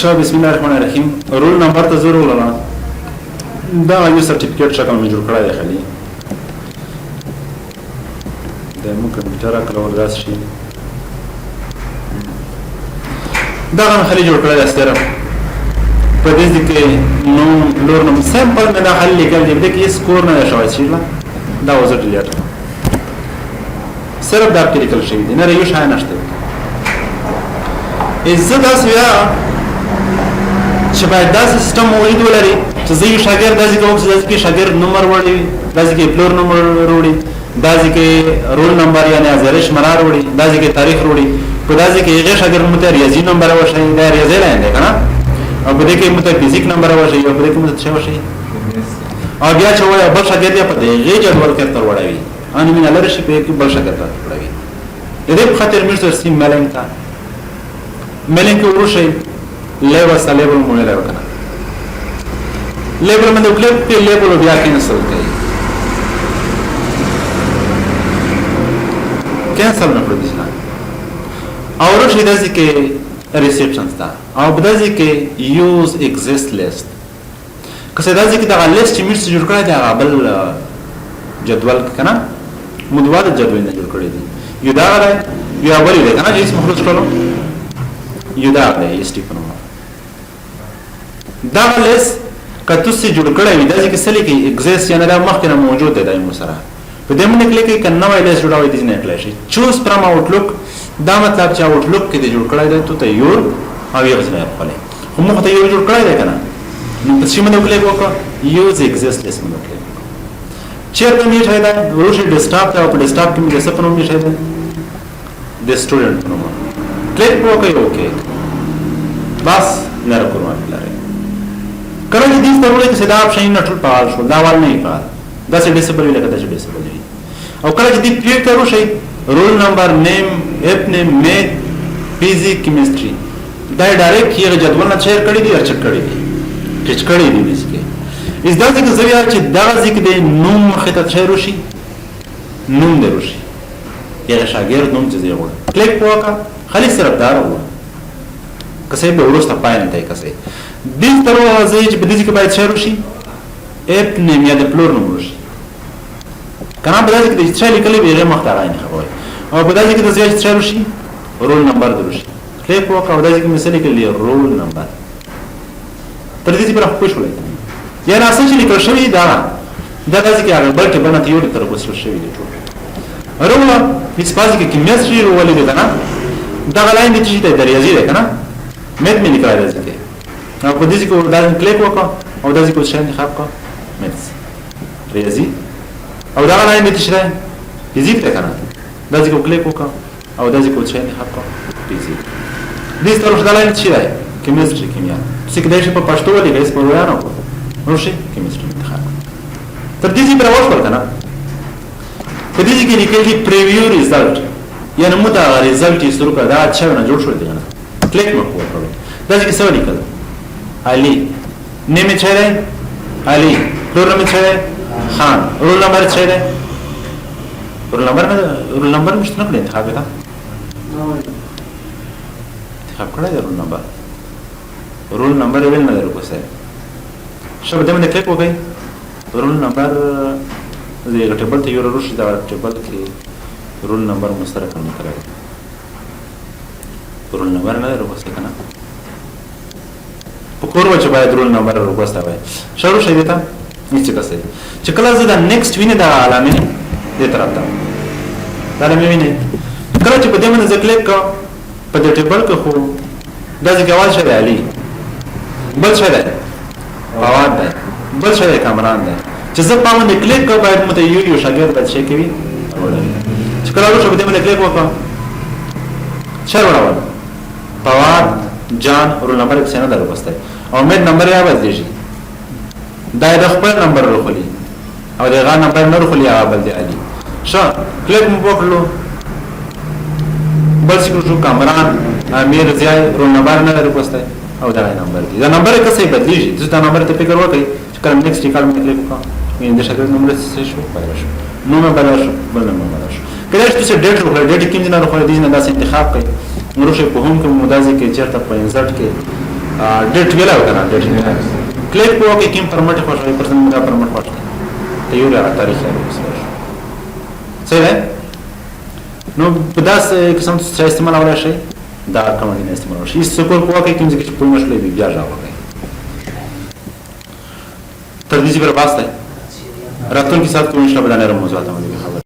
شاه بسم الله الرحمن الرحیم رول نمبر ته ضرور ولا دا یو سرټیفیکټ شکل مې جوړ کړی دی خالي د مو کمپیوټر کلور راس شي دا هم خالي جوړ کړی دی ستاره په دې کې نو لور نو سمپل مې دا حل لیکل دی چې سکور نه شوی شي دا وزر ډیلیټ صرف دا لیکل شوی دی نه یو شای نشته عزت اسیا چې باید دا سیستم وړي ولري چې زه یو شاګرد داسې کوم چې داسې کې شاګرد نمبر وړي داسې کې فلور نمبر وړي داسې کې رول نمبر یعنی ازرش مرار وړي داسې کې تاریخ وړي په داسې کې هغه شاګرد مته ریاضي نمبر وشي دا ریاضي لاندې کنه او په دې کې مته فزیک نمبر وشي او په دې کې مته څه وشي او بیا چې وای بل شاګرد په دې جدول کې تر وړوي ان من لری شي په کې بل شاګرد تر وړوي دې په خاطر موږ سیم ملنګ تا ملنګ ورشي لیبل سره لیبل مونږ له وکنه لیبل باندې کلیک په لیبل بیا کینسل کړئ کینسل نه کړئ او ورشي داسې کې ریسپشنز تا او بداسې کې یوز ایگزیست لیست که داسې کې دا لیست چې موږ جوړ کړی دی هغه بل جدول کنه مدوال جدول نه جوړ کړی دی یو دا غره یو بل دی کنه چې اسم خلاص کړو یو دا دی استیفنو دا لیست کته سي جوړ کړی وي دا چې سلی کې ایگزیست یا نه دا مخکې موجود دی دایمو سره په دې باندې کلیک کړئ کنه وایي لیست جوړوي دي نه کړئ شي چوز فرام آوټلک دا مطلب چې آوټلک کې جوړ کړی دی ته یو او یو ځای خپل هم مخ ته یو جوړ کړی دی کنه نو په سیمه نو کلیک وکړه یوز ایگزیست لیست نو کلیک چیرته می شاید روشي ډیسکټاپ ته په ډیسکټاپ کې می څه پنوم می شاید د سټوډنټ پنوم کلیک وکړئ اوکې بس نه راکوم لاره کله چې دې ضروري چې دا اپشن نه ټول پال شو دا ول نه پال دا څه ډیسیبل ویل کېږي چې ډیسیبل وي او کله چې دې کلیک کړو شي رول نمبر نیم اپ نیم میت فزیک کیمستري دا ډایرکټ یې جدول نه شیر کړی دی او چک کړی دی ټچ کړی دی مسکه اس دا څنګه زویا چې دا ځکه د نوم خطه شیر شي نوم دروشي یې شاګرد نوم چې دی وړ کلیک وکړه خالي صرف دا وړ کسې به ورسته پاین دی کسې دې تر وځي چې په دې کې باید شیر شي اپ نیم یا د پلور نوم شي کنه په دې کې د چې لیکلې به غیر مختاره نه خبره او په دې کې د زیات شیر شي رول نمبر دروشي کلیک وکړه او دې کې مثال کې رول نمبر تر دې پر خپل شولې یا نه څه چې لیکل شوی دا داسې کې هغه بلکې باندې یو تر وسو شوی دی ټول روما هیڅ پاتې کې کیمستري ولې ده نه دا غلاین دي چې د ریاضي ده کنه مېت مې لیکل راځي او په دې کې دا کلیک وکړه او دا ځکه چې نه خاطر مېت ریاضي او دا غلاین دي چې فزیک ده کنه دا ځکه کلیک وکړه او دا ځکه چې نه خاطر فزیک دې ستاسو دا غلاین چې ده کیمستري کیمیا څه کې دای شي په پښتو ولې غیس په ویانو روشي کیمستري انتخاب تر دې پر وښول کنه په دې کې لیکل دي پریویو ریزلټ یعنی مدا ریزلټ یې سره دا چې نه جوړ شو دی کنه کلیک وکړو دا چې څه لیکل علي نیمه چره علي رول نمبر خان رول نمبر چره رول نمبر مشترک نه انتخاب کړه انتخاب کړه رول نمبر ویل نه درکو سره شبه دمه کلیک وکړئ رول نمبر دې ټیبل ته یو روش دا ټیبل کې رول نمبر مشترک نه کړی رول نمبر نه درکو څه کنه په کور وچ باید رول نمبر ورکوستا وای شروع شي دیتا نیچه کسه چې کله زه دا نیکسټ ویني دا علامه نه دې طرف ته دا علامه ویني کله چې په دې باندې کلیک کو په دې ټیبل کې خو دا ځکه اول شي علي بل شي ده فواد ده بل شي کامران ده چې زه په باندې کلیک کوم باید مته یو شاګرد بچ شي کوي چې کله ورته په دې باندې کلیک وکړم شروع فواد جان رول نمبر کې څنګه دروسته او مې نمبر یا بدلی شي دا د خپل نمبر ورخلي او دا غا نمبر نه ورخلي هغه بل دی علي شو کلیک مو وکړو بل څه شو کامران امیر ضیاء رول نمبر نه دروسته او دا نمبر دی دا نمبر کسې بدلی شي دا نمبر ته فکر وکړئ چې کله نیکسټ کال مې کلیک وکړم د شاګرد نمبر څه شو پیدا شو نو مې بدل شو بل نمبر شو کله چې ډیټ ورکړئ ډیټ کې نه ورخلي دي نه داسې انتخاب کړئ نورشه په هم کې مدازي کې چیرته په انسرټ کې ډیټ ویلا وکنه ډیټ ویلا کلیک په کې کوم پرمټ خوښوي پرسن دا پرمټ خوښوي ته یو را تاریخ یې صحیح ده نو په داسې قسم څه استعمال ولا شي دا کوم نه استعمال شي سکول په کې کوم ځکه چې په مشکل دی بیا راوړي تر دې پر واسطه راتلونکي سات کوم انشاء الله بلانه موضوعات باندې خبر